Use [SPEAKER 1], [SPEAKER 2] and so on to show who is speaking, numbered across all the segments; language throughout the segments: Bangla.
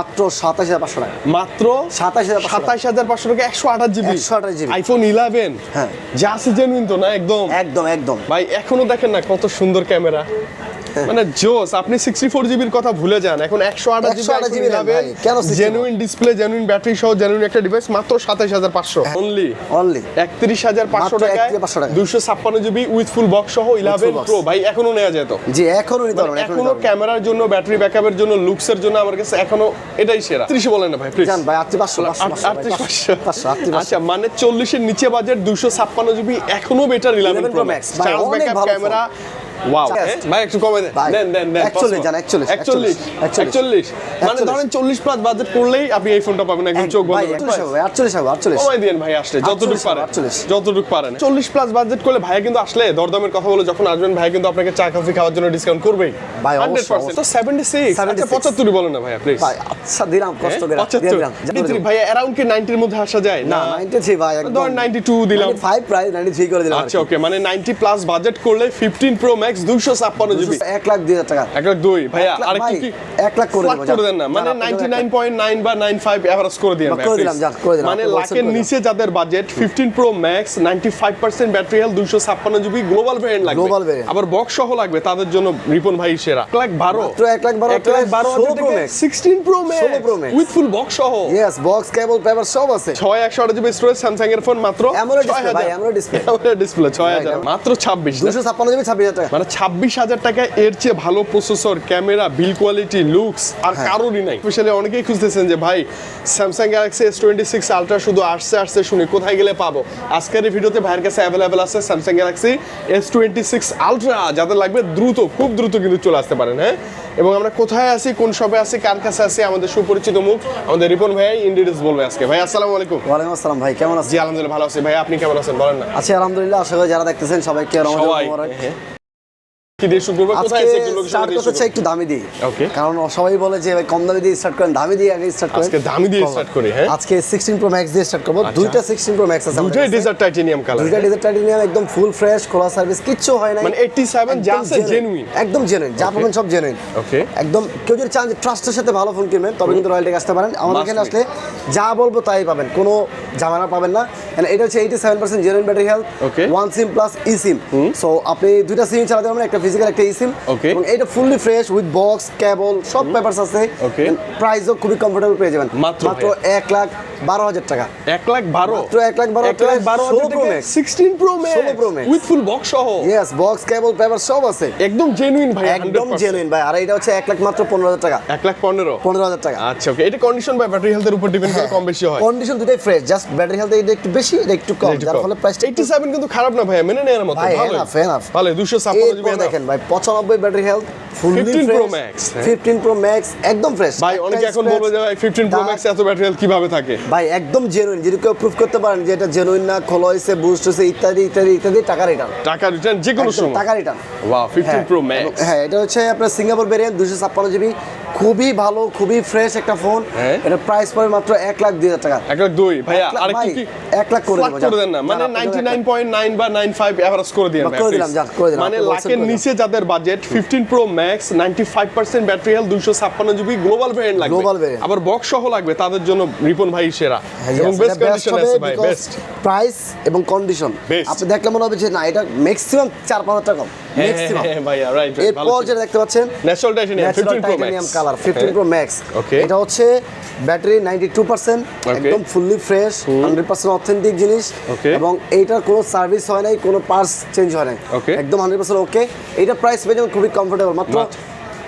[SPEAKER 1] মাত্র 27500 টাকা।
[SPEAKER 2] মাত্র
[SPEAKER 1] 27500
[SPEAKER 2] টাকা 128 জিবি।
[SPEAKER 1] 128 GB
[SPEAKER 2] iPhone 11।
[SPEAKER 1] হ্যাঁ
[SPEAKER 2] যা আছে জেনুইন তো না একদম?
[SPEAKER 1] একদম একদম
[SPEAKER 2] ভাই এখনো দেখেন না কত সুন্দর ক্যামেরা, মানে জোস। আপনি 64 জিবির কথা ভুলে যান, এখন 128 GB genuine display, genuine battery সহ জেনুইন একটা ডিভাইস মাত্র 27500 অনলি। 31500 টাকায় 256 জিবি উইথ ফুল বক্স সহ 11 প্রো। ভাই এখনো নেওয়া যায় তো?
[SPEAKER 1] জি এখনো নিতে পারবেন।
[SPEAKER 2] এখনো ক্যামেরার জন্য, ব্যাটারি ব্যাকআপের জন্য, লুকসের জন্য আমার কাছে এখনো এটাই সেরা। 30 বলেন না ভাই প্লিজ।
[SPEAKER 1] জান ভাই 38500।
[SPEAKER 2] আচ্ছা মানে 40 এর নিচে বাজেট 256 জিবি এখনো better 11 pro max. Charge backup camera wow. ভাই একটু কমে দেন। দেন
[SPEAKER 1] 41 জান 41
[SPEAKER 2] মানে ধরেন 40 প্লাস বাজেট করলেই আপনি এই ফোনটা পাবেন একদম চোখ বন্ধ করে।
[SPEAKER 1] 48
[SPEAKER 2] কমাই দেন ভাই, আসলে যতটুকু পারেন 40 প্লাস বাজেট করলে ভাই কিন্তু আসলে দরদামের কথা বলে যখন আসবেন ভাই কিন্তু আপনাকে চা কফি খাওয়ার জন্য ডিসকাউন্ট করবেই
[SPEAKER 1] ভাই
[SPEAKER 2] 100%। তো 76 আচ্ছা 75 বলেন না ভাই প্লিজ।
[SPEAKER 1] ভাই আচ্ছা দিলাম কষ্ট করে
[SPEAKER 2] 75 ভাই অ্যারাউন্ড কি 90 এর মধ্যে আসা যায় না?
[SPEAKER 1] 93 ভাই একদম
[SPEAKER 2] ধরেন 92 দিলাম,
[SPEAKER 1] 5 প্রাইস 93 করে দিলাম।
[SPEAKER 2] আচ্ছা ওকে, মানে 90 প্লাস বাজেট করলে 15 প্রো ম্যাক্স 256 জিবি
[SPEAKER 1] 1,02,000 টাকা।
[SPEAKER 2] 1,02,000 ভাইয়া আর কি
[SPEAKER 1] 1 লাখ করে
[SPEAKER 2] দেন না, মানে 99.9 বা 95 এভারেজ করে দিন ভাই।
[SPEAKER 1] করে দিলাম।
[SPEAKER 2] মানে লাখের নিচে যাদের budget 15 pro max 95% battery health 256 GB global variant লাগবে, আবার বক্স সহ লাগবে, তাদের জন্য রিপন ভাই সেরা। 1,12,000
[SPEAKER 1] মাত্র 1,12,000
[SPEAKER 2] 16 pro max with full box সহ।
[SPEAKER 1] यस বক্স কেবল পেপার সব আছে।
[SPEAKER 2] 6128 জিবি স্টোরেজ, স্যামসাং এর ফোন মাত্র
[SPEAKER 1] AMOLED ডিসপ্লে ভাই, AMOLED ডিসপ্লে
[SPEAKER 2] 6000 মাত্র 26
[SPEAKER 1] 256 জিবি 26,000 টাকা।
[SPEAKER 2] মানে 26,000 টাকায় এর চেয়ে ভালো processor, camera, build quality, looks আর কারোরই নাই। স্পেশালি অনেকেই খুঁজতেছেন যে ভাই স্যামসাং গ্যালাক্সি S26 আলট্রা শুধু আসছে শুনি, কোথায় গেলে পাবো? আজকের এই ভিডিওতে ভাইয়ের কাছে অ্যাভেলেবেল আছে স্যামসাং গ্যালাক্সি S26 আলট্রা। যাদের লাগবে দ্রুত, খুব দ্রুত কিন্তু চলে আসতে পারেন। হ্যাঁ, এবং আমরা কোথায় আছি, কোন শপে আছি, কার কাছে আছি, আমাদের সুপরিচিত মুখ আমাদের রিপন ভাই ইন ডিটেইলস বলবে আজকে। ভাই আসসালামু আলাইকুম।
[SPEAKER 1] ওয়ালাইকুম আসসালাম ভাই, কেমন আছেন?
[SPEAKER 2] জি আলহামদুলিল্লাহ ভালো আছি। ভাই আপনি কেমন আছেন বলেন না?
[SPEAKER 1] আছি আলহামদুলিল্লাহ। আশা করি যারা দেখতেছেন সবাইকে রমজান মোবারক।
[SPEAKER 2] কি দিয়ে শুরু করব? কোথায় আছে একটু লোকেশন
[SPEAKER 1] স্টার্ট করতে চাই একটু দামি দিয়ে।
[SPEAKER 2] ওকে,
[SPEAKER 1] কারণ সবাই বলে যে ভাই কম দামি দিয়ে স্টার্ট করেন, দামি দিয়ে আগে স্টার্ট করেন।
[SPEAKER 2] আজকে দামি দিয়ে স্টার্ট করি। হ্যাঁ,
[SPEAKER 1] আজকে 16 প্রো ম্যাক্স দিয়ে স্টার্ট করব। দুইটা 16 প্রো ম্যাক্স আছে,
[SPEAKER 2] দুইটাই ডেজার্ট টাইটেনিয়াম কালার।
[SPEAKER 1] দুইটা ডেজার্ট টাইটেনিয়াম একদম ফুল ফ্রেশ, খোলা সার্ভিস, কিচ্ছু হয় না।
[SPEAKER 2] মানে 87 যা আছে জেনুইন,
[SPEAKER 1] একদম জেনুইন, যা পাবেন সব জেনুইন।
[SPEAKER 2] ওকে,
[SPEAKER 1] একদম কেউ যদি চান যে ট্রাস্টের সাথে ভালো ফোন কিনবেন তবে কিন্তু রয়্যাল টেক আসতে পারেন। আমাদের এখানে আসলে যা বলবো তাই পাবেন, কোনো ঝামেলা পাবেন না। এটা হচ্ছে 87% genuine battery health, 1 SIM plus e SIM. So আপনি দুইটা সিম চালাতে পারবেন, একটা ফিজিক্যাল একটা ই সিম। এবং এটা ফুললি ফ্রেশ উইথ বক্স কেবল সব পেপারস আছে। প্রাইসও খুবই কমফোর্টেবল পেয়ে যাবেন মাত্র 1,12,000 টাকা।
[SPEAKER 2] 1,12,000
[SPEAKER 1] মাত্র 1,12,000
[SPEAKER 2] 16 pro max with full box সহ।
[SPEAKER 1] यस বক্স কেবল পেপার সব আছে,
[SPEAKER 2] একদম জেনুইন ভাই,
[SPEAKER 1] একদম জেনুইন ভাই। আর এটা হচ্ছে 1 লাখ মাত্র 15,000 টাকা।
[SPEAKER 2] 1,15,000
[SPEAKER 1] টাকা।
[SPEAKER 2] আচ্ছা ওকে, এটা কন্ডিশন বা ব্যাটারি হেলথের উপর ডিপেন্ড করে কম বেশি হয়।
[SPEAKER 1] কন্ডিশন দুটোই ফ্রেশ, জাস্ট ব্যাটারি হেলথ এটা একটু বেশি, এটা একটু কম, যার ফলে প্রাইস
[SPEAKER 2] 87 কিন্তু খারাপ না ভাই, মেনে নেওয়ার মতো।
[SPEAKER 1] ভালো ভালো
[SPEAKER 2] 256 জিবি
[SPEAKER 1] দেখেন ভাই, 95 battery health, fully
[SPEAKER 2] 15
[SPEAKER 1] fresh
[SPEAKER 2] pro max.
[SPEAKER 1] 15 pro max একদম ফ্রেশ
[SPEAKER 2] ভাই। অনেকে এখন বলবে যে ভাই 15 প্রো ম্যাক্স এত ব্যাটারি হেলথ কিভাবে থাকে?
[SPEAKER 1] ভাই একদম জেনুইন, যদি কেউ প্রুফ করতে পারেন যে এটা জেনুইন না, খোলা হইছে, বুস্ট হইছে, ইত্যাদি ইত্যাদি ইত্যাদি, টাকা রিটার্ন
[SPEAKER 2] যে কোনো সময়
[SPEAKER 1] টাকা রিটার্ন।
[SPEAKER 2] Wow 15 pro max.
[SPEAKER 1] হ্যাঁ, এটা হচ্ছে আপনার সিঙ্গাপুর ভেরিয়েন্ট 256 জিবি, খুবই ভালো, খুবই ফ্রেশ একটা ফোন। এটা প্রাইস পড়ে মাত্র 1,02,000 টাকা।
[SPEAKER 2] 1,02,000 ভাইয়া আর কি
[SPEAKER 1] 1 লাখ করে
[SPEAKER 2] দেন না, মানে 99.9 বা 95 এভারেজ করে দিন ভাই।
[SPEAKER 1] করে দিলাম।
[SPEAKER 2] মানে লাখের নিচে যাদের budget 15 pro max 95% battery health 256 GB global variant লাগবে, আবার বক্স সহ লাগবে, তাদের জন্য রিপন ভাই সেরা। এবং বেস্ট কন্ডিশন আছে ভাই, বেস্ট
[SPEAKER 1] প্রাইস এবং কন্ডিশন। আপনি দেখলে মনে হবে যে না, এটা ম্যাক্সিমাম 4-5 টাকা কম ম্যাক্সিমাম।
[SPEAKER 2] ভাইয়া রাইট,
[SPEAKER 1] এরপর যেটা দেখতে পাচ্ছেন
[SPEAKER 2] natural titanium 15 pro max
[SPEAKER 1] colour 15 pro max. এটা হচ্ছে ব্যাটারি 92%, একদম ফুললি ফ্রেশ, 100% অথেন্টিক জিনিস। এবং এইটার কোনো সার্ভিস হয় নাই, কোনো পার্টস চেঞ্জ হয় নাই, একদম 100% ওকে। এটা প্রাইস পেয়ে যাবেন খুবই কমফোর্টেবল মাত্র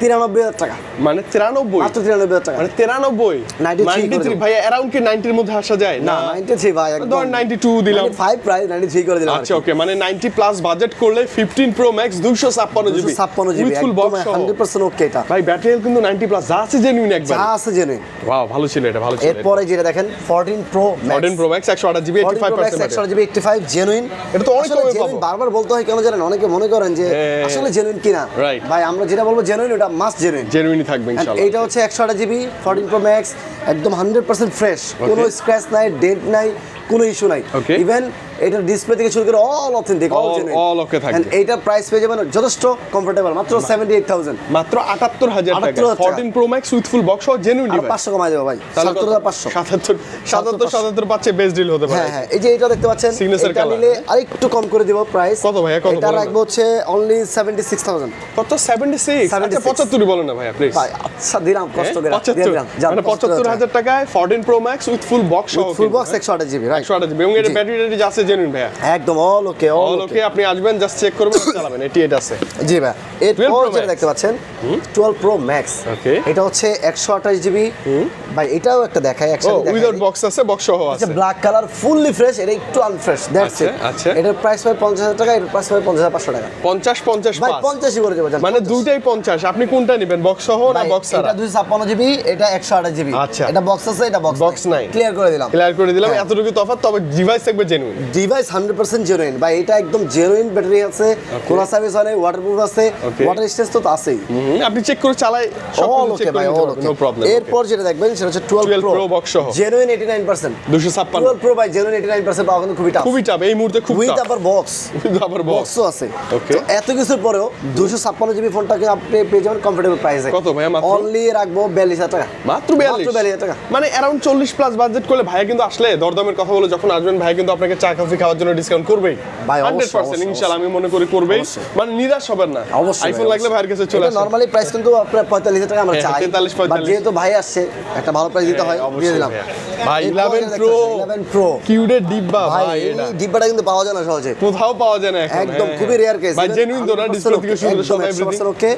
[SPEAKER 1] 93,000 টাকা।
[SPEAKER 2] মানে 93
[SPEAKER 1] মাত্র 93,000 টাকা।
[SPEAKER 2] মানে 93 ভাই অ্যারাউন্ড কি 90 এর মধ্যে আসা যায় না?
[SPEAKER 1] 93 ভাই, একদম
[SPEAKER 2] 92 দিলাম,
[SPEAKER 1] 5 প্রাইস 93 করে দিলাম।
[SPEAKER 2] আচ্ছা ওকে, মানে 90 প্লাস বাজেট করলে 15 pro max 256 GB
[SPEAKER 1] 256 GB
[SPEAKER 2] full box
[SPEAKER 1] 100% ওকে। এটা
[SPEAKER 2] ভাই ব্যাটারি হেলথ কিন্তু 90 প্লাস যা আছে জেনুইন একবার,
[SPEAKER 1] যা আছে জেনুইন।
[SPEAKER 2] ওয়াও ভালো ছিল এটা, ভালো ছিল।
[SPEAKER 1] এরপরে যেটা দেখেন 14 pro max
[SPEAKER 2] 128 GB 85%
[SPEAKER 1] 128 GB 85 genuine.
[SPEAKER 2] এটা তো অনেক কমে পাবো।
[SPEAKER 1] বারবার বলতে হয় কেন জানেন, অনেকে মনে করেন যে আসলে জেনুইন কিনা। ভাই আমরা যেটা বলবো জেনুইন, ওটা মাস্ট জেনুইন
[SPEAKER 2] থাকবে ইনশাআল্লাহ।
[SPEAKER 1] এটা হচ্ছে 128 জিবি 14 প্রো ম্যাক্স, একদম 100% ফ্রেশ, কোনো স্ক্র্যাচ নাই, ডেন্ট নাই, কোনো ইস্যু নাই।
[SPEAKER 2] Okay.
[SPEAKER 1] ইভেন এটার ডিসপ্লে থেকে শুরু করে all authentic, all genuine,
[SPEAKER 2] all okay থাকবে।
[SPEAKER 1] এইটার প্রাইস পেয়ে যাবেন যথেষ্ট কমফোর্টেবল, মাত্র 78,000,
[SPEAKER 2] মাত্র 78,000 টাকা
[SPEAKER 1] 78,000 টাকা।
[SPEAKER 2] 14 pro max with full box সহ জেনুইন
[SPEAKER 1] আর
[SPEAKER 2] ডিভাইস।
[SPEAKER 1] 500 কমাই দেবো ভাই, 77,500।
[SPEAKER 2] 77 পাচ্ছে, বেস্ট ডিল হতে পারে।
[SPEAKER 1] হ্যাঁ হ্যাঁ, এই যে এটা দেখতে পাচ্ছেন,
[SPEAKER 2] Signature
[SPEAKER 1] এটা
[SPEAKER 2] color,
[SPEAKER 1] নিলে আরেকটু কম করে দিব প্রাইস।
[SPEAKER 2] কত ভাইয়া, কত
[SPEAKER 1] এটা
[SPEAKER 2] বলেন না?
[SPEAKER 1] রাখবো হচ্ছে অনলি 76,000
[SPEAKER 2] কত 76?
[SPEAKER 1] 76
[SPEAKER 2] আচ্ছা 75 বলেন না ভাইয়া প্লিজ।
[SPEAKER 1] ভাই। আচ্ছা দিলাম, কষ্ট করে
[SPEAKER 2] 75
[SPEAKER 1] দিলাম, যান,
[SPEAKER 2] মানে 75,000 টাকায় 14 pro max with full box সহ
[SPEAKER 1] ফুল বক্স 128 জিবি, রাইট?
[SPEAKER 2] 128 এবং এর ব্যাটারি রেট আছে জেনুইন ভাইয়া।
[SPEAKER 1] একদম অল ওকে,
[SPEAKER 2] অল ওকে, আপনি আসবেন জাস্ট চেক করবেন চালাবেন, এটি এটা আছে।
[SPEAKER 1] জি ভাই।
[SPEAKER 2] 12
[SPEAKER 1] এরপর
[SPEAKER 2] Pro
[SPEAKER 1] যেটা
[SPEAKER 2] Max।
[SPEAKER 1] দেখতে পাচ্ছেন 12 প্রো ম্যাক্স,
[SPEAKER 2] Okay.
[SPEAKER 1] এটা হচ্ছে 128 জিবি ভাই। এটাও একটা দেখাই,
[SPEAKER 2] ও
[SPEAKER 1] একসাথে
[SPEAKER 2] উইদাউট
[SPEAKER 1] দেখাই।
[SPEAKER 2] বক্স আছে, বক্স সহ
[SPEAKER 1] আচ্ছা,
[SPEAKER 2] আছে।
[SPEAKER 1] ব্ল্যাক কালার ফুললি ফ্রেশ, এটা একটু আনফ্রেশ, দ্যাটস
[SPEAKER 2] আচ্ছা,
[SPEAKER 1] ইট।
[SPEAKER 2] আচ্ছা।
[SPEAKER 1] এটার প্রাইস হয় 50,000 টাকা, এটার প্রাইস হয় 50,500 টাকা।
[SPEAKER 2] 50
[SPEAKER 1] ভাই
[SPEAKER 2] 55
[SPEAKER 1] 50ই করে দেবো, জান,
[SPEAKER 2] মানে
[SPEAKER 1] 50
[SPEAKER 2] দুইটাই 50। আপনি কোনটা নেবেন, বক্স সহ না
[SPEAKER 1] ভাই,
[SPEAKER 2] বক্স ছাড়া?
[SPEAKER 1] এটা 256 জিবি, এটা 128 জিবি।
[SPEAKER 2] আচ্ছা।
[SPEAKER 1] এটা বক্স আছে, এটা বক্স
[SPEAKER 2] Box নাই।
[SPEAKER 1] ক্লিয়ার করে দিলাম।
[SPEAKER 2] ক্লিয়ার করে দিলাম,
[SPEAKER 1] হ্যাঁ।
[SPEAKER 2] এতটুকু তফাৎ, তবে ডিভাইস থাকবে জেনুইন।
[SPEAKER 1] ডিভাইস 100% জেনুইন ভাই, এটা একদম জেনুইন ব্যাটারি আছে, কোনো সার্ভিস হয়, ওয়াটারপ্রুফ আছে,
[SPEAKER 2] Okay.
[SPEAKER 1] ওয়াটার স্টেজ তো আছেই।
[SPEAKER 2] আপনি চেক করে চালাই, সব
[SPEAKER 1] অল
[SPEAKER 2] কিছু
[SPEAKER 1] ওকে
[SPEAKER 2] চেক করে
[SPEAKER 1] ভাই,
[SPEAKER 2] নিতে
[SPEAKER 1] অল
[SPEAKER 2] পারবেন,
[SPEAKER 1] ওকে।
[SPEAKER 2] No problem.
[SPEAKER 1] এরপর যেটা দেখবেন সেটা হচ্ছে 12
[SPEAKER 2] 12
[SPEAKER 1] প্রো
[SPEAKER 2] Pro box সহ।
[SPEAKER 1] জেনুইন 89%।
[SPEAKER 2] 256
[SPEAKER 1] 12 প্রো ভাই জেনুইন 89% পাওয়া কিন্তু খুবই টাফ।
[SPEAKER 2] খুবই টাফ এই মুহূর্তে, খুব
[SPEAKER 1] উইথ
[SPEAKER 2] টাফ।
[SPEAKER 1] আবার বক্স,
[SPEAKER 2] আবার বক্স
[SPEAKER 1] বক্সও আছে।
[SPEAKER 2] Okay.
[SPEAKER 1] তো এত কিছুর পরেও 256 জিবি ফোনটাকে আপনি পেয়ে যাবেন কমফোর্টেবল প্রাইসে।
[SPEAKER 2] কত ভাইয়া মাত্র?
[SPEAKER 1] অনলি রাখবো 42,000 টাকা।
[SPEAKER 2] মাত্র 42
[SPEAKER 1] টাকা।
[SPEAKER 2] মানে অ্যারাউন্ড 40 প্লাস বাজেট করলে ভাইয়া কিন্তু আসলে দরদামের কথা বলে যখন আসবেন ভাইয়া কিন্তু আপনাকে চা কফি খাওয়ার জন্য ডিসকাউন্ট করবেই
[SPEAKER 1] ভাই, অবশ্যই,
[SPEAKER 2] 100%
[SPEAKER 1] অবশ্যই,
[SPEAKER 2] ইনশাআল্লাহ, আমি মনে করি করবেই।
[SPEAKER 1] অবশ্যই।
[SPEAKER 2] মানে নিরাশ হবেন না,
[SPEAKER 1] অবশ্যই
[SPEAKER 2] আইফোন
[SPEAKER 1] ভাই,
[SPEAKER 2] লাগলে ভাইয়ের কাছে চলে আসেন।
[SPEAKER 1] নরমালি প্রাইস কিন্তু আপনার 45,000 টাকা আমরা
[SPEAKER 2] হ্যাঁ,
[SPEAKER 1] চাই,
[SPEAKER 2] 43,
[SPEAKER 1] বাট যেহেতু ভাই আসছে একটা ভালো প্রাইস দিতে হয়,
[SPEAKER 2] অবশ্যই
[SPEAKER 1] দিয়ে দিলাম।
[SPEAKER 2] ভাইয়া। ভাই
[SPEAKER 1] এরপর
[SPEAKER 2] 11
[SPEAKER 1] যেটা
[SPEAKER 2] প্রো,
[SPEAKER 1] দেখতেছেন, 11 প্রো
[SPEAKER 2] কিউডের ডিব্বা
[SPEAKER 1] ভাই,
[SPEAKER 2] ভাই,
[SPEAKER 1] এই
[SPEAKER 2] এটা
[SPEAKER 1] ডিব্বাটা কিন্তু পাওয়া যায় না সহজে,
[SPEAKER 2] কোথাও পাওয়া যায় না এখন।
[SPEAKER 1] একদম
[SPEAKER 2] হ্যাঁ,
[SPEAKER 1] খুবই রেয়ার কেস
[SPEAKER 2] ভাই জেনুইন তো না, ডিসপ্লে থেকে শুরু করে সব এভরিথিং।
[SPEAKER 1] ওকে।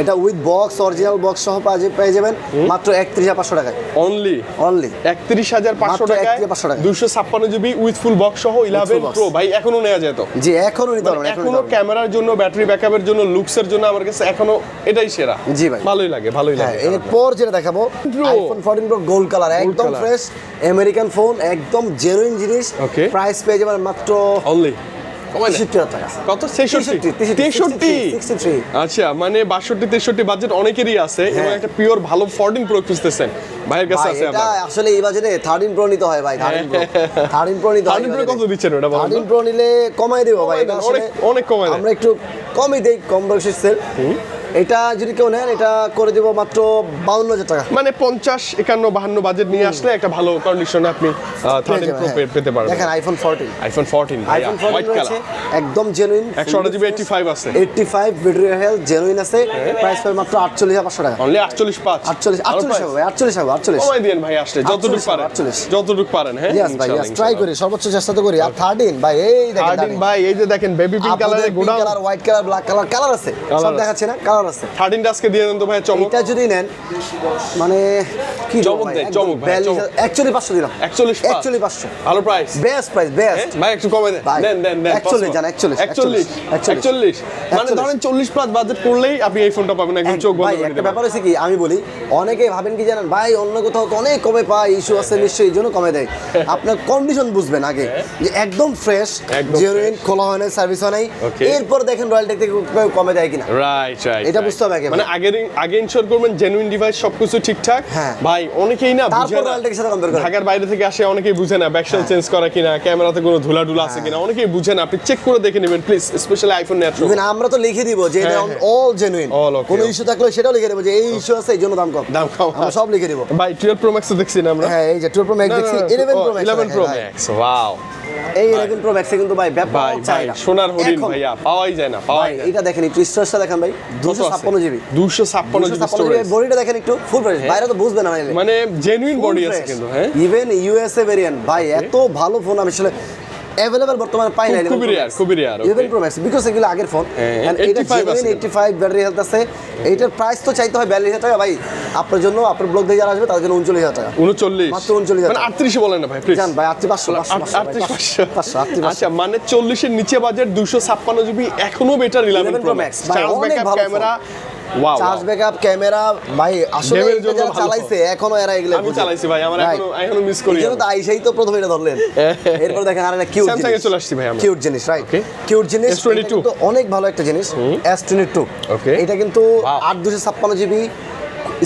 [SPEAKER 1] এটা উইথ বক্স, অরিজিনাল বক্স সহ পেয়ে যাবেন মাত্র 31,500 টাকায়
[SPEAKER 2] অনলি
[SPEAKER 1] অনলি।
[SPEAKER 2] 31,500
[SPEAKER 1] মাত্র
[SPEAKER 2] টাকায়
[SPEAKER 1] 31,500 টাকায়।
[SPEAKER 2] 256 জিবি উইথ ফুল বক্স সহ 11
[SPEAKER 1] box।
[SPEAKER 2] প্রো ভাই এখনো নেওয়া যায় তো।
[SPEAKER 1] জি, এখনো নিতে পারবেন,
[SPEAKER 2] এখনো ক্যামেরার জন্য, ব্যাটারি ব্যাকআপের জন্য, লুকসের জন্য আমার কাছে এখনো এটাই সেরা।
[SPEAKER 1] জি ভাই।
[SPEAKER 2] ভালোই লাগে, ভালোই
[SPEAKER 1] হ্যাঁ,
[SPEAKER 2] লাগে।
[SPEAKER 1] এরপর যেটা দেখাবো
[SPEAKER 2] Pro।
[SPEAKER 1] IPhone 14 pro gold colour, একদম
[SPEAKER 2] color।
[SPEAKER 1] ফ্রেশ আমেরিকান ফোন, একদম জেনুইন জিনিস।
[SPEAKER 2] Okay।
[SPEAKER 1] প্রাইস পেয়ে যাবেন মাত্র
[SPEAKER 2] অনলি কমাই না?
[SPEAKER 1] 63,000 টাকা।
[SPEAKER 2] কত? 63?
[SPEAKER 1] 63।
[SPEAKER 2] আচ্ছা, মানে 62-63 বাজেট অনেকেরই আছে এবং
[SPEAKER 1] হ্যাঁ।
[SPEAKER 2] একটা পিওর ভালো 14 প্রো খুঁজতেছেন, ভাইয়ের কাছে
[SPEAKER 1] ভাই,
[SPEAKER 2] আছে
[SPEAKER 1] এটা
[SPEAKER 2] আপনার।
[SPEAKER 1] আসলে এই বাজেটে 13 প্রো নিতে হয় ভাই, 13 প্রো 13 প্রো নিতে হয়।
[SPEAKER 2] 13 প্রো কত দিচ্ছেন ওটা বলেন তো?
[SPEAKER 1] 13 প্রো নিলে কমাই দেবো ভাই,
[SPEAKER 2] কমাই
[SPEAKER 1] এটা
[SPEAKER 2] দেন,
[SPEAKER 1] আসলে
[SPEAKER 2] অনেক কমাই দেন।
[SPEAKER 1] আমরা একটু কমই দেই, কম বয়সের সেল। এটা যদি কেউ নেন, এটা করে দিব মাত্র 52,000 টাকা।
[SPEAKER 2] মানে 50, 51, 52 বাজেট নিয়ে আসলে একটা ভালো কন্ডিশনে আপনি 13 প্রো পেতে পারবেন।
[SPEAKER 1] দেখেন আইফোন 14,
[SPEAKER 2] আইফোন 14 ভাই,
[SPEAKER 1] আইফোন
[SPEAKER 2] হোয়াইট
[SPEAKER 1] 14
[SPEAKER 2] কালার,
[SPEAKER 1] রয়েছে, একদম জেনুইন,
[SPEAKER 2] 128 জিবি 85 আছে,
[SPEAKER 1] 85 ব্যাটারি হেলথ জেনুইন আছে। প্রাইস পাবে মাত্র 48,500 টাকা।
[SPEAKER 2] অনলি 48.5।
[SPEAKER 1] 48 হবে ভাই, 48 হবে, 48।
[SPEAKER 2] কমাই দিন ভাই, আসলে যতটুকু
[SPEAKER 1] 48
[SPEAKER 2] পারেন,
[SPEAKER 1] 48
[SPEAKER 2] যতটুকু পারেন। হ্যাঁ
[SPEAKER 1] ইয়েস ভাই, ইয়েস, ট্রাই করি, সর্বোচ্চ চেষ্টা তো করি। আর 13 ভাই, এই দেখেন
[SPEAKER 2] 13 ভাই, এই যে দেখেন বেবি পিঙ্ক কালারের godown,
[SPEAKER 1] colour, white colour, black colour, colour আছে,
[SPEAKER 2] Colour
[SPEAKER 1] সব
[SPEAKER 2] আছে।
[SPEAKER 1] দেখাচ্ছে না, কালার আছে।
[SPEAKER 2] 13 আজকে দিয়ে দেন তো ভাই, চমক।
[SPEAKER 1] এটা যদি নেন মানে কি
[SPEAKER 2] চমক দেয়, চমক ভাই, চমক।
[SPEAKER 1] 41,500 দিলাম।
[SPEAKER 2] 41,500
[SPEAKER 1] 41,500
[SPEAKER 2] ভালো প্রাইস।
[SPEAKER 1] Best price, best.
[SPEAKER 2] ভাই একটু কমে দেন,
[SPEAKER 1] ভাই,
[SPEAKER 2] দেন দেন দেন
[SPEAKER 1] 41 জান, 41
[SPEAKER 2] 41 মানে ধরেন 40 প্লাস বাজেট করলেই আপনি এই ফোনটা পাবেন একদম চোখ বন্ধ
[SPEAKER 1] ভাই,
[SPEAKER 2] করে
[SPEAKER 1] একটা
[SPEAKER 2] দিবেন।
[SPEAKER 1] ব্যাপার হচ্ছে কি, আমি বলি অনেকে ভাবেন কি জানেন ভাই, অন্য কোথাও তো অনেক কমে পায়, ইস্যু আছে নিশ্চয়ই, এই জন্য কমে দেয়। আপনার কন্ডিশন বুঝবেন আগে, যে একদম ফ্রেশ,
[SPEAKER 2] একদম
[SPEAKER 1] জেনুইন, খোলা হয় না, সার্ভিস হয় নাই,
[SPEAKER 2] Okay.
[SPEAKER 1] এরপর দেখেন রয়্যাল টেক থেকে কমে দেয় কিনা।
[SPEAKER 2] রাইট রাইট,
[SPEAKER 1] এটা বুঝতে হবে আগে
[SPEAKER 2] মানে
[SPEAKER 1] ভাই।
[SPEAKER 2] আগে ইনশিওর করবেন জেনুইন ডিভাইস সবকিছু ঠিকঠাক।
[SPEAKER 1] হ্যাঁ।
[SPEAKER 2] ভাই অনেকেই না বুঝে
[SPEAKER 1] তারপর
[SPEAKER 2] না,
[SPEAKER 1] রয়্যাল টেকের সাথে কম্পেয়ার করেন।
[SPEAKER 2] ঢাকার বাইরে থেকে আসে অনেকেই বুঝে না ব্যাকশেল চেঞ্জ করা কিনা, ক্যামেরাতে কোনো ধুলা টুলা আছে কিনা, অনেকেই বুঝে না। আপনি চেক করে দেখে নেবেন please, specially iPhone network.
[SPEAKER 1] Even আমরা তো লিখে দিব যে এটা
[SPEAKER 2] হ্যাঁ, হ্যাঁ।
[SPEAKER 1] অল জেনুইন,
[SPEAKER 2] All okay,
[SPEAKER 1] কোনো
[SPEAKER 2] okay.
[SPEAKER 1] ইস্যু থাকলে সেটাও লিখে দেবো যে এই ইস্যু আছে, এই জন্য দাম কম।
[SPEAKER 2] দাম কম।
[SPEAKER 1] আমরা সব লিখে দিব।
[SPEAKER 2] ভাই 12 প্রো ম্যাক্স দেখছি না আমরা?
[SPEAKER 1] হ্যাঁ, এই যে 12 প্রো ম্যাক্স দেখছি, 11 pro max,
[SPEAKER 2] 11 pro max, wow.
[SPEAKER 1] এই 11 প্রো ম্যাক্সে কিন্তু ভাই ব্যাপক
[SPEAKER 2] ভাই ভাই
[SPEAKER 1] চাহিদা।
[SPEAKER 2] সোনার হরিণ
[SPEAKER 1] এখন
[SPEAKER 2] ভাইয়া, পাওয়াই যায় না, পাওয়াই
[SPEAKER 1] ভাই
[SPEAKER 2] যায় না।
[SPEAKER 1] এটা দেখেন, একটু স্টোরেজটা দেখেন ভাই, 256 জিবি,
[SPEAKER 2] 256 জিবি স্টোরেজ,
[SPEAKER 1] বডিটা দেখেন একটু ফুল ফ্রেশ, বাইরে তো বুঝবে না নাইলে।
[SPEAKER 2] মানে জেনুইন বডি আছে কিন্তু। হ্যাঁ,
[SPEAKER 1] ইভেন ইউএসএ ভেরিয়েন্ট ভাই, এত ভালো ফোন আমি আসলে অ্যাভেলেবল বর্তমানে পাই না।
[SPEAKER 2] খুবই রেয়ার, খুবই রেয়ার।
[SPEAKER 1] 11 প্রো ম্যাক্স, বিকজ এগুলো আগের ফোন,
[SPEAKER 2] হ্যাঁ,
[SPEAKER 1] এটা
[SPEAKER 2] 85 আছে।
[SPEAKER 1] 85 ব্যাটারি হেলথ আছে। এইটার প্রাইস তো চাইতে হয় 42,000 টাকা ভাই, আপনার জন্য, আপনার ব্লগ দিয়ে যারা আসবে তাদের জন্য 39,000 টাকা।
[SPEAKER 2] 39
[SPEAKER 1] মাত্র 39,000
[SPEAKER 2] মানে 38 বলেন না ভাই প্লিজ।
[SPEAKER 1] জান ভাই, 500
[SPEAKER 2] আচ্ছা, মানে 40 এর নিচে বাজেট 256 জিবি, এখনো বেটার 11 প্রো ম্যাক্স,
[SPEAKER 1] ভাই,
[SPEAKER 2] চার্জ
[SPEAKER 1] অনেক
[SPEAKER 2] ব্যাকআপ,
[SPEAKER 1] ভালো
[SPEAKER 2] camera, wow.
[SPEAKER 1] Charge backup, camera ভাই, আসলে
[SPEAKER 2] গেমের
[SPEAKER 1] এটা
[SPEAKER 2] জন্য
[SPEAKER 1] যারা
[SPEAKER 2] ভালো
[SPEAKER 1] চালাইছে এখনো এরা এগুলো
[SPEAKER 2] আমি চালাইছি ভাই, আমার এখনো মিস করি।
[SPEAKER 1] এই জন্য তো আইসাই তো প্রথমে এটা ধরলেন। এরপর দেখেন আরেকটা কিউট জিনিস,
[SPEAKER 2] Samsung এ চলে আসছি ভাই আমরা।
[SPEAKER 1] কিউট জিনিস, রাইট,
[SPEAKER 2] Okay.
[SPEAKER 1] কিউট জিনিস।
[SPEAKER 2] S22
[SPEAKER 1] এটা কিন্তু অনেক ভালো একটা জিনিস, S22।
[SPEAKER 2] Okay.
[SPEAKER 1] এটা কিন্তু
[SPEAKER 2] Wow.
[SPEAKER 1] 8 256 GB,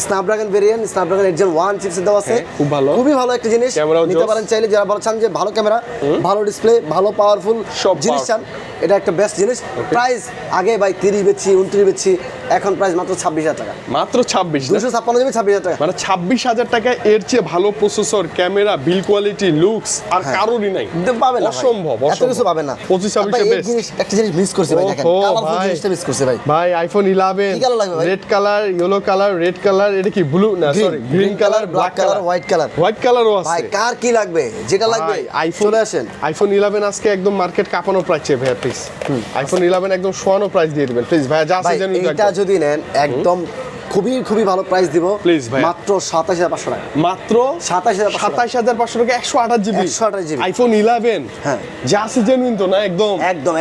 [SPEAKER 1] Snapdragon variant, Snapdragon 8 Gen 1 chipset দেওয়া আছে।
[SPEAKER 2] খুব ভালো,
[SPEAKER 1] খুবই ভালো একটা জিনিস,
[SPEAKER 2] ক্যামেরাও
[SPEAKER 1] নিতে
[SPEAKER 2] জোস।
[SPEAKER 1] পারেন চাইলে, যারা ভালো চান যে ভালো ক্যামেরা, ভালো ডিসপ্লে, ভালো পাওয়ারফুল
[SPEAKER 2] সব
[SPEAKER 1] জিনিস চান, এটা একটা বেস্ট জিনিস। প্রাইস আগে ভাই 30 বেচছি, 29 বেচছি, এখন প্রাইস মাত্র 26,000 টাকা।
[SPEAKER 2] মাত্র 26 না?
[SPEAKER 1] 256 জিবি 26,000 টাকা।
[SPEAKER 2] মানে 26,000 টাকায় এর চেয়ে ভালো processor, camera, build quality, looks আর কারোরই নাই।
[SPEAKER 1] পাবেন না ভাই।
[SPEAKER 2] অসম্ভব,
[SPEAKER 1] এত কিছু পাবেন না।
[SPEAKER 2] 25-26
[SPEAKER 1] ভাই, এই
[SPEAKER 2] বেস্ট।
[SPEAKER 1] জিনিস, একটা জিনিস মিস করছি ভাই, দেখেন
[SPEAKER 2] ওহো,
[SPEAKER 1] কালারফুল
[SPEAKER 2] ভাই।
[SPEAKER 1] জিনিসটা মিস করছি ভাই।
[SPEAKER 2] ভাই আইফোন 11
[SPEAKER 1] কি কালার লাগবে ভাই?
[SPEAKER 2] Red colour, yellow colour, red colour, এটা কি ব্লু না sorry green colour, black colour,
[SPEAKER 1] white colour.
[SPEAKER 2] White কালারও
[SPEAKER 1] ভাই
[SPEAKER 2] আছে।
[SPEAKER 1] কার কি লাগবে, যেটা লাগবে
[SPEAKER 2] আইফোন
[SPEAKER 1] চলে আসেন।
[SPEAKER 2] আইফোন 11 আজকে একদম মার্কেট কাঁপানো প্রাইস চেয়ে ভাইয়া প্লিজ। আইফোন 11 একদম শোয়ানো প্রাইস দিয়ে দিবেন প্লিজ ভাইয়া, যা আছে
[SPEAKER 1] ভাই
[SPEAKER 2] জানেন
[SPEAKER 1] এইটা যদি নেন একদম খুবই ভালো প্রাইস দিব।
[SPEAKER 2] Please ভাই।
[SPEAKER 1] মাত্র 27,500 টাকা।
[SPEAKER 2] মাত্র
[SPEAKER 1] 27,500
[SPEAKER 2] টাকা 128 জিবি
[SPEAKER 1] 128 জিবি
[SPEAKER 2] আইফোন 11।
[SPEAKER 1] হ্যাঁ।
[SPEAKER 2] যা আছে জেনুইন তো না একদম।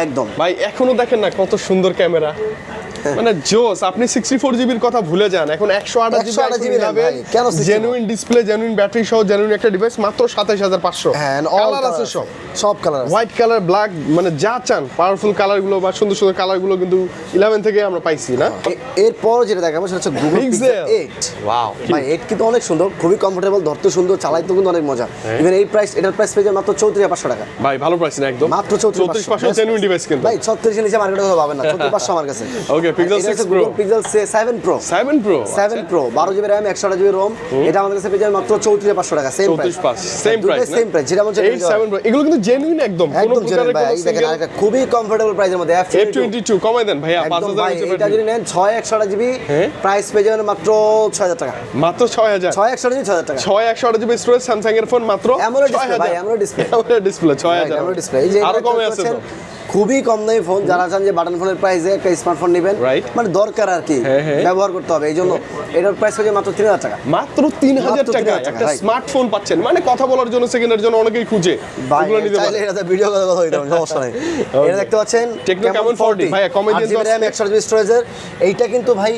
[SPEAKER 1] একদম
[SPEAKER 2] ভাই এখনো দেখেন না কত সুন্দর ক্যামেরা, মানে জোস। আপনি 64 জিবির কথা ভুলে যান, এখন 128 জিবি
[SPEAKER 1] 128 জিবি নেন ভাই, কেন 64?
[SPEAKER 2] জেনুইন ডিসপ্লে, জেনুইন ব্যাটারি সহ জেনুইন একটা ডিভাইস, মাত্র 27,500।
[SPEAKER 1] হ্যাঁ,
[SPEAKER 2] কালার আছে
[SPEAKER 1] সব কালার আছে।
[SPEAKER 2] হোয়াইট কালার, ব্ল্যাক, মানে যা চান পাওয়ারফুল কালারগুলো বা সুন্দর কালারগুলো কিন্তু 11 থেকে আমরা পাইছি না।
[SPEAKER 1] এরপর যেটা দেখাবো সেটা হচ্ছে Google Pixel 8।
[SPEAKER 2] ওয়াও
[SPEAKER 1] ভাই 8 কিন্তু অনেক সুন্দর, খুবই কমফোর্টেবল, ধরতে সুন্দর, চালাইতে কিন্তু অনেক মজা। ইভেন এই প্রাইস, এটার প্রাইস পেয়ে যাবেন মাত্র 34,500 টাকা।
[SPEAKER 2] ভাই ভালো প্রাইস না একদম,
[SPEAKER 1] মাত্র 34,500
[SPEAKER 2] জেনুইন ডিভাইস কিন্তু
[SPEAKER 1] ভাই। 36 এর নিচে মার্কেটে কোথাও পাবেন না, 34,500 আমার কাছে।
[SPEAKER 2] ওকে, Pixel 6 Pro,
[SPEAKER 1] Pixel 7 Pro
[SPEAKER 2] 7 Pro
[SPEAKER 1] 7 Pro 12 GB RAM 128 GB ROM, এটা আমাদের কাছে পেয়ে যাবেন মাত্র 34,500 টাকা। Same price,
[SPEAKER 2] 34,500 same price,
[SPEAKER 1] same price, যেটা মনে
[SPEAKER 2] 8 7 Pro এগুলো কিন্তু জেনুইন একদম, কোনো
[SPEAKER 1] একদম জেনুইন
[SPEAKER 2] প্রকারের
[SPEAKER 1] ভাই।
[SPEAKER 2] কোনো
[SPEAKER 1] এই দেখেন আরেকটা খুবই কমফোর্টেবল প্রাইসের মধ্যে
[SPEAKER 2] F22 কমাই দেন ভাইয়া,
[SPEAKER 1] একদম
[SPEAKER 2] 5000
[SPEAKER 1] ভাই।
[SPEAKER 2] নিচে
[SPEAKER 1] এটা যদি নেন 6 জিবি,
[SPEAKER 2] হ্যাঁ।
[SPEAKER 1] প্রাইস পেয়ে যাবেন মাত্র 6,000 টাকা।
[SPEAKER 2] মাত্র 6000,
[SPEAKER 1] 6 জিবি 6,000 টাকা।
[SPEAKER 2] 128 জিবি স্টোরেজ, স্যামসাং এর ফোন মাত্র
[SPEAKER 1] AMOLED display
[SPEAKER 2] 6000
[SPEAKER 1] ভাই, AMOLED display।
[SPEAKER 2] AMOLED display 6000,
[SPEAKER 1] AMOLED display। এই যে
[SPEAKER 2] আরো
[SPEAKER 1] এটা
[SPEAKER 2] কমে
[SPEAKER 1] দেখতে
[SPEAKER 2] আছে তো।
[SPEAKER 1] পাচ্ছেন, খুবই কম দামি ফোন, যারা চান যে বাটন ফোনের প্রাইসে একটা স্মার্টফোন নেবেন,
[SPEAKER 2] Right.
[SPEAKER 1] মানে দরকার আর কি,
[SPEAKER 2] হ্যাঁ, হ্যাঁ।
[SPEAKER 1] ব্যবহার করতে হবে, এই জন্য এটার প্রাইস হয়ে যায় মাত্র 3,000 টাকা।
[SPEAKER 2] মাত্র 3000
[SPEAKER 1] মাত্র
[SPEAKER 2] টাকা
[SPEAKER 1] 3,000
[SPEAKER 2] একটা
[SPEAKER 1] ভাই।
[SPEAKER 2] স্মার্টফোন পাচ্ছেন, মানে কথা বলার জন্য, সেকেন্ডের জন্য অনেকেই খুঁজে,
[SPEAKER 1] ভাই
[SPEAKER 2] ওগুলো নিতে
[SPEAKER 1] চাইলে
[SPEAKER 2] পারেন।
[SPEAKER 1] এটাতে ভিডিও কথা হইতে পারে, সমস্যা নেই। এটা দেখতে পাচ্ছেন
[SPEAKER 2] Tecno Camon 40 ভাইয়া, কমে দিয়ে
[SPEAKER 1] 8 জিবি RAM 128 জিবি স্টোরেজের। এইটা কিন্তু ভাই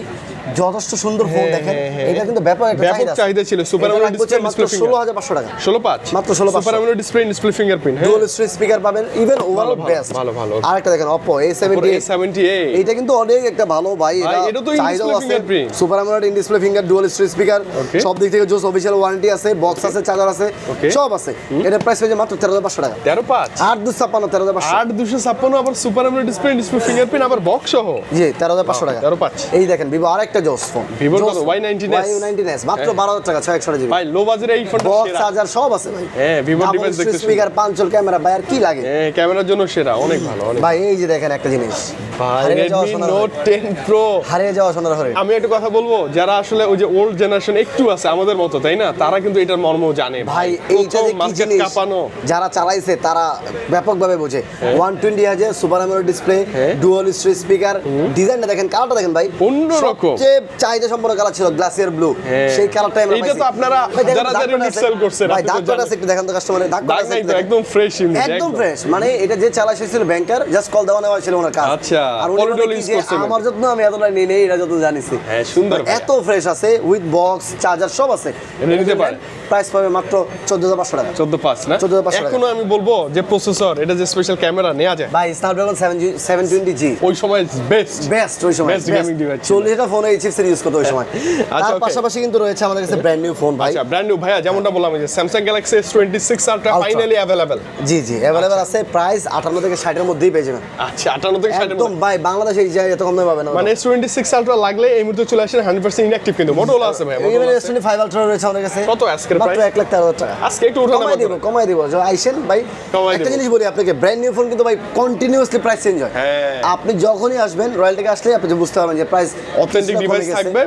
[SPEAKER 1] যথেষ্ট সুন্দর ফোন, দেখেন এটা কিন্তু ব্যাপক একটা
[SPEAKER 2] ব্যাপক চাহিদা ছিল। সুপার AMOLED ডিসপ্লে,
[SPEAKER 1] মাত্র
[SPEAKER 2] ডিসপ্লে ফিঙ্গার
[SPEAKER 1] 16,500 টাকা।
[SPEAKER 2] 16.5
[SPEAKER 1] মাত্র 16,500
[SPEAKER 2] super AMOLED display, display fingerprint, হ্যাঁ
[SPEAKER 1] ডুয়াল স্টোরেজ স্পিকার পাবেন, ইভেন ওভারঅল
[SPEAKER 2] ভালো,
[SPEAKER 1] বেস্ট।
[SPEAKER 2] ভালো।
[SPEAKER 1] আরেকটা দেখেন Oppo A78,
[SPEAKER 2] A78
[SPEAKER 1] এইটা কিন্তু অনেক একটা ভালো ভাই,
[SPEAKER 2] এটা তো in-display fingerprint।
[SPEAKER 1] Super AMOLED in display finger, dual storage speaker,
[SPEAKER 2] Okay.
[SPEAKER 1] সব দিক থেকে জোস, অফিশিয়াল ওয়ারেন্টি আছে, বক্স আছে, চার্জার আছে,
[SPEAKER 2] Okay.
[SPEAKER 1] সব আছে। এটার প্রাইস হয়ে যায় মাত্র 13,500 টাকা।
[SPEAKER 2] 13.5
[SPEAKER 1] 8,256 13,500।
[SPEAKER 2] 8256 আবার super AMOLED display, display fingerprint, আবার বক্স সহ।
[SPEAKER 1] জি 13,500 টাকা।
[SPEAKER 2] 13,500
[SPEAKER 1] এই দেখেন ভিভো আরেকটা জোস ফোন,
[SPEAKER 2] Vivo কত? Y19s
[SPEAKER 1] Y19s মাত্র 12,000 টাকা, 628 জিবি
[SPEAKER 2] ভাই লো বাজেটে এই ফোনটা
[SPEAKER 1] বক্স,
[SPEAKER 2] সেরা।
[SPEAKER 1] চার্জার সব আছে ভাই।
[SPEAKER 2] হ্যাঁ, Vivo ডিভাইস দেখতে
[SPEAKER 1] স্পিকার, পাঁচল ক্যামেরা, ভাই আর কি লাগে
[SPEAKER 2] হ্যাঁ, ক্যামেরার জন্য সেরা, অনেক ভালো, অনেক
[SPEAKER 1] ভাই। এই যে দেখেন একটা জিনিস,
[SPEAKER 2] ভাই
[SPEAKER 1] হারিয়ে যাওয়া
[SPEAKER 2] Redmi
[SPEAKER 1] সোনার
[SPEAKER 2] Note 10 Pro।
[SPEAKER 1] হারিয়ে যাওয়া সোনার হরিণ।
[SPEAKER 2] আমি একটা কথা বলবো, যারা আসলে ওই যে ওল্ড জেনারেশন একটু আছে আমাদের মতো, তাই না, তারা কিন্তু এটার মর্ম জানে
[SPEAKER 1] ভাই এইটা যে কি
[SPEAKER 2] মার্কেট
[SPEAKER 1] জিনিস,
[SPEAKER 2] কাঁপানো।
[SPEAKER 1] যারা চালাইছে তারা ব্যাপকভাবে বোঝে। 120 হাজার সুপার AMOLED ডিসপ্লে,
[SPEAKER 2] হ্যাঁ।
[SPEAKER 1] ডুয়াল স্টোরেজ স্পিকার, ডিজাইনটা দেখেন, কালারটা দেখেন ভাই,
[SPEAKER 2] অন্যরকম।
[SPEAKER 1] সবচেয়ে চাহিদা সম্পন্ন কালার ছিল গ্লাসিয়ার ব্লু,
[SPEAKER 2] হ্যাঁ।
[SPEAKER 1] সেই কালারটা আমরা
[SPEAKER 2] এইটা
[SPEAKER 1] পাইছি।
[SPEAKER 2] তো আপনারা
[SPEAKER 1] ভাই দেখেন
[SPEAKER 2] যারা
[SPEAKER 1] দাগ
[SPEAKER 2] যারা
[SPEAKER 1] কটা আছে।
[SPEAKER 2] sell করছেন,
[SPEAKER 1] ভাই
[SPEAKER 2] আপনি তো
[SPEAKER 1] দাগ কটা
[SPEAKER 2] জানেন।
[SPEAKER 1] আছে একটু দেখেন তো কাস্টমারে, দাগ কটা
[SPEAKER 2] দাগ
[SPEAKER 1] আছে
[SPEAKER 2] নাই
[SPEAKER 1] একটু
[SPEAKER 2] তো,
[SPEAKER 1] দেখেন।
[SPEAKER 2] একদম ফ্রেশ ইমেজ,
[SPEAKER 1] একদম ফ্রেশ, মানে এটা যে চালা ছিল ব্যাংকার, জাস্ট কল দেওয়া নেওয়া ছিল ওনার কাজ।
[SPEAKER 2] আচ্ছা,
[SPEAKER 1] আর উনি
[SPEAKER 2] Polydol
[SPEAKER 1] বলে কি
[SPEAKER 2] use
[SPEAKER 1] যে
[SPEAKER 2] করছিলেন।
[SPEAKER 1] আমার যত্ন আমি এতটা নিয়ে নেই, এটা যত জানিছি।
[SPEAKER 2] হ্যাঁ, সুন্দর ভাই।
[SPEAKER 1] এত ফ্রেশ আছে, উইথ বক্স, চার্জার সব আছে।
[SPEAKER 2] এমনি নিতে পারেন।
[SPEAKER 1] প্রাইস পাবে মাত্র 14,500 টাকা।
[SPEAKER 2] 14.5 না?
[SPEAKER 1] 14,500 টাকা।
[SPEAKER 2] এখনো আমি বলবো যে প্রসেসর, এটা যে স্পেশাল ক্যামেরা নেওয়া যায়,
[SPEAKER 1] ভাই স্ন্যাপড্রাগন 720G
[SPEAKER 2] ওই সময় বেস্ট।
[SPEAKER 1] বেস্ট, ওই সময়
[SPEAKER 2] Best gaming device ছিল।
[SPEAKER 1] 40টা ফোনে এই চিপসের ইউজ করতে ওই সময়।
[SPEAKER 2] আচ্ছা,
[SPEAKER 1] তার
[SPEAKER 2] okay.
[SPEAKER 1] পাশাপাশি কিন্তু রয়েছে আমাদের কাছে ব্র্যান্ড নিউ ফোন ভাই।
[SPEAKER 2] আচ্ছা, ব্র্যান্ড নিউ ভাইয়া, যেমনটা বললাম যে Samsung Galaxy S26 Ultra
[SPEAKER 1] Ultra।
[SPEAKER 2] Finally available.
[SPEAKER 1] জি অ্যাভেলেবল আছে, প্রাইস 58 থেকে 60 এর মধ্যেই পেয়ে যাবেন।
[SPEAKER 2] আচ্ছা, 58 থেকে 60 এর
[SPEAKER 1] একদম
[SPEAKER 2] মধ্যে।
[SPEAKER 1] ভাই, বাংলাদেশে এই জায়গায় এত কম দামে পাবেন না।
[SPEAKER 2] মানে S26 Ultra লাগলে এই মুহূর্তে চলে আসেন, 100% ইনঅ্যাকটিভ কিন্তু। Motorola আছে ভাই,
[SPEAKER 1] ইভেন
[SPEAKER 2] Motorola আছে।
[SPEAKER 1] S25 Ultra রয়েছে আমাদের কাছে।
[SPEAKER 2] কত আজকের
[SPEAKER 1] মাত্র
[SPEAKER 2] price?
[SPEAKER 1] 1,13,000 টাকা।
[SPEAKER 2] আজকে একটু উঠানো
[SPEAKER 1] কমাই দিব যে আইসেন ভাই।
[SPEAKER 2] কমাই
[SPEAKER 1] একটা
[SPEAKER 2] দিব।
[SPEAKER 1] জিনিস বলি আপনাকে, ব্র্যান্ড নিউ ফোন কিন্তু ভাই কন্টিনিউয়াসলি প্রাইস চেঞ্জ হয়।
[SPEAKER 2] হ্যাঁ।
[SPEAKER 1] আপনি যখনই আসবেন রয়্যাল থেকে আসলে আপনি যে বুঝতে পারবেন যে প্রাইস
[SPEAKER 2] অথেন্টিক ডিভাইস থাকবে,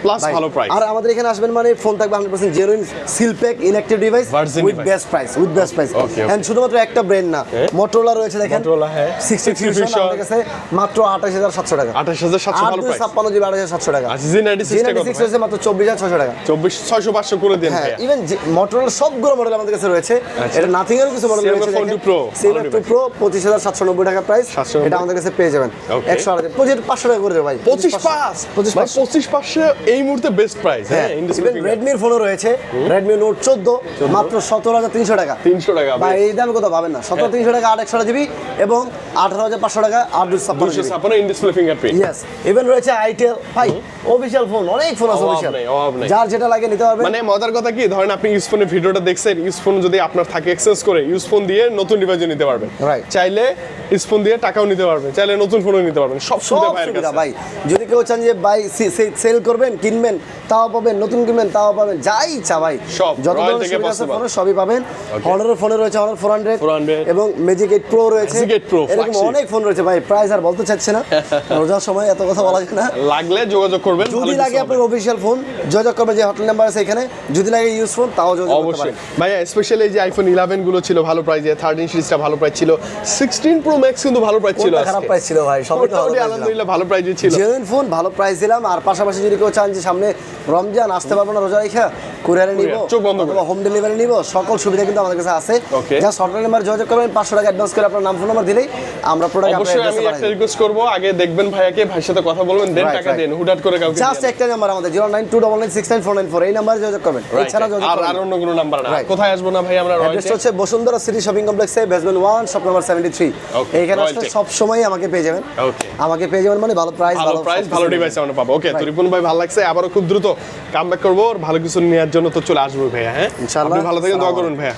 [SPEAKER 2] প্লাস ভালো প্রাইস।
[SPEAKER 1] আর আমাদের এখানে আসবেন মানে ফোন থাকবে 100% genuine seal pack inactive device
[SPEAKER 2] Virgin
[SPEAKER 1] with
[SPEAKER 2] device।
[SPEAKER 1] Best price, with best price.
[SPEAKER 2] Okay, okay.
[SPEAKER 1] And শুধুমাত্র একটা ব্র্যান্ড না,
[SPEAKER 2] হ্যাঁ।
[SPEAKER 1] Motorola রয়েছে দেখেন,
[SPEAKER 2] Motorola, হ্যাঁ।
[SPEAKER 1] 60 Fusion আমাদের কাছে মাত্র 28,700 টাকা।
[SPEAKER 2] 28,700 ভালো প্রাইস।
[SPEAKER 1] 856 জিবি 28,700 টাকা।
[SPEAKER 2] আচ্ছা, Z96 টা কত?
[SPEAKER 1] Z96 রয়েছে মাত্র 24,600 টাকা।
[SPEAKER 2] 24,600 করে দেন
[SPEAKER 1] হ্যাঁ,
[SPEAKER 2] ভাইয়া।
[SPEAKER 1] ইভেন Motorola সবগুলো মডেল আমাদের কাছে রয়েছে।
[SPEAKER 2] আচ্ছা।
[SPEAKER 1] এটা নাথিং এর কিছু মডেল
[SPEAKER 2] CMF
[SPEAKER 1] রয়েছে
[SPEAKER 2] Phone 2 Pro,
[SPEAKER 1] CMF
[SPEAKER 2] ভালো
[SPEAKER 1] 2 Pro 25,790 টাকা প্রাইস।
[SPEAKER 2] 790
[SPEAKER 1] এটা আমাদের কাছে পেয়ে যাবেন
[SPEAKER 2] Okay.
[SPEAKER 1] 100 500 টাকা করে দেবে ভাই।
[SPEAKER 2] 25,500
[SPEAKER 1] 25,500
[SPEAKER 2] 25,500 এই মুহূর্তে বেস্ট প্রাইস। হ্যাঁ,
[SPEAKER 1] ইভেন রেডমির ফোনও রয়েছে, রেডমি নোট 14 মাত্র 17,300 টাকা।
[SPEAKER 2] 300 টাকা
[SPEAKER 1] ভাই, এই দামে কোথাও পাবেন না। 17,300 টাকা 8 জিবি এবং 18,500 টাকা
[SPEAKER 2] 256 in display fingerprint.
[SPEAKER 1] Yes, even রয়েছে আইটেল। ভাই অফিশিয়াল ফোন, অনেক ফোন আছে অফিশিয়াল, যার যেটা লাগে নিতে পারবেন।
[SPEAKER 2] মানে মজার কথা কি, ধরেন আপনি ইউজ ফোনের ভিডিওটা দেখছেন, ইউজ ফোন যদি আপনার থাকে এক্সচেঞ্জ করে ইউজ ফোন দিয়ে নতুন ডিভাইসে নিতে পারবেন।
[SPEAKER 1] Right.
[SPEAKER 2] চাইলে ইউজ ফোন দিয়ে টাকাও নিতে পারবেন, চাইলে নতুন ফোনও নিতে পারবেন। সব সুবিধা ভাইয়ের
[SPEAKER 1] সুবিধা
[SPEAKER 2] কাছে।
[SPEAKER 1] ভাই। যদি কেউ চান যে ভাই সেল করবেন, কিনবেন, তাও পাবেন, নতুন কিনবেন তাও পাবেন, যা ইচ্ছা ভাই
[SPEAKER 2] সব
[SPEAKER 1] যত
[SPEAKER 2] Royal
[SPEAKER 1] ধরনের
[SPEAKER 2] থেকে
[SPEAKER 1] সুবিধা আছে
[SPEAKER 2] possible।
[SPEAKER 1] ফোনে সবই পাবেন। হনারের ফোনে রয়েছে হনার 400
[SPEAKER 2] 400
[SPEAKER 1] এবং ম্যাজিক 8 প্রো রয়েছে।
[SPEAKER 2] Magic 8 Pro,
[SPEAKER 1] এরকম
[SPEAKER 2] flagship।
[SPEAKER 1] অনেক ফোন রয়েছে ভাই, প্রাইস আর বলতে চাচ্ছি না, রোজার সময় এত কথা বলা যায় না।
[SPEAKER 2] লাগলে যোগাযোগ করবেন।
[SPEAKER 1] যদি লাগে আপনার অফিশিয়াল ফোন, যোগাযোগ করবেন, যে হটলাইন নাম্বার আছে এখানে। যদি লাগে ইউজ ফোন, তাও যোগাযোগ করতে
[SPEAKER 2] অবশ্যই
[SPEAKER 1] পারেন।
[SPEAKER 2] ভাইয়া, স্পেশালি এই যে আইফোন 11 গুলো ছিল ভালো প্রাইসে, 13 সিরিজটা ভালো প্রাইস ছিল, 16 প্রো ম্যাক্স কিন্তু ভালো প্রাইস ছিল।
[SPEAKER 1] কোনটা খারাপ প্রাইস ছিল ভাই? সবই তো
[SPEAKER 2] মোটামুটি আলহামদুলিল্লাহ ভালো প্রাইসে ছিল।
[SPEAKER 1] জেনুইন ফোন, ভালো প্রাইস দিলাম। আর পাশাপাশি যদি কেউ চান যে সামনে রমজান, আসতে পারবো না রোজা রেখা, কুরিয়ারে নিব
[SPEAKER 2] চোখ বন্ধ করে।
[SPEAKER 1] অথবা হোম ডেলিভারি নিব, সকল সুবিধা কিন্তু আমাদের কাছে আছে।
[SPEAKER 2] Okay.
[SPEAKER 1] যা হটলাইন নাম্বার যোগাযোগ করবেন, 500 টাকা অ্যাডভান্স করে আপনার নাম ফোন নাম্বার দিলেই আমরা প্রোডাক্ট
[SPEAKER 2] অবশ্যই আমি একটা রিকোয়েস্ট করব, আগে দেখবেন ভাইয়াকে, ভাইয়ের সাথে কথা বলবেন, দেন টাকা দেন, হুটহাট করে কাউকে
[SPEAKER 1] জাস্ট একটা নাম্বার আমাদের 09299699494, এই নাম্বারে যোগাযোগ করবেন। এছাড়া যোগাযোগ
[SPEAKER 2] আর
[SPEAKER 1] করবেন
[SPEAKER 2] আর অন্য কোনো নাম্বার না।
[SPEAKER 1] Right.
[SPEAKER 2] কোথায় আসবো না ভাই আমরা?
[SPEAKER 1] অ্যাড্রেসটা হচ্ছে বসুন্ধরা সিটি শপিং কমপ্লেক্সে, বেসমেন্ট 1, শপ নাম্বার 73।
[SPEAKER 2] Okay,
[SPEAKER 1] এইখানে
[SPEAKER 2] Royal
[SPEAKER 1] আসলে
[SPEAKER 2] Tech।
[SPEAKER 1] সব সময় আমাকে পেয়ে যাবেন।
[SPEAKER 2] Okay.
[SPEAKER 1] আমাকে পেয়ে যাবেন মানে ভালো প্রাইস,
[SPEAKER 2] ভালো প্রাইস,
[SPEAKER 1] সব
[SPEAKER 2] ভালো
[SPEAKER 1] কিছু
[SPEAKER 2] ডিভাইস আমরা পাবো। ওকে, তো
[SPEAKER 1] Right.
[SPEAKER 2] রিপন ভাই ভালো লাগছে, আবারও খুব দ্রুত কামব্যাক করবো, আর ভালো কিছু নেওয়ার জন্য তো চলে আসবো ভাইয়া। হ্যাঁ,
[SPEAKER 1] ইনশাআল্লাহ।
[SPEAKER 2] আপনি ভালো থাকেন, দোয়া করুন ভাইয়া।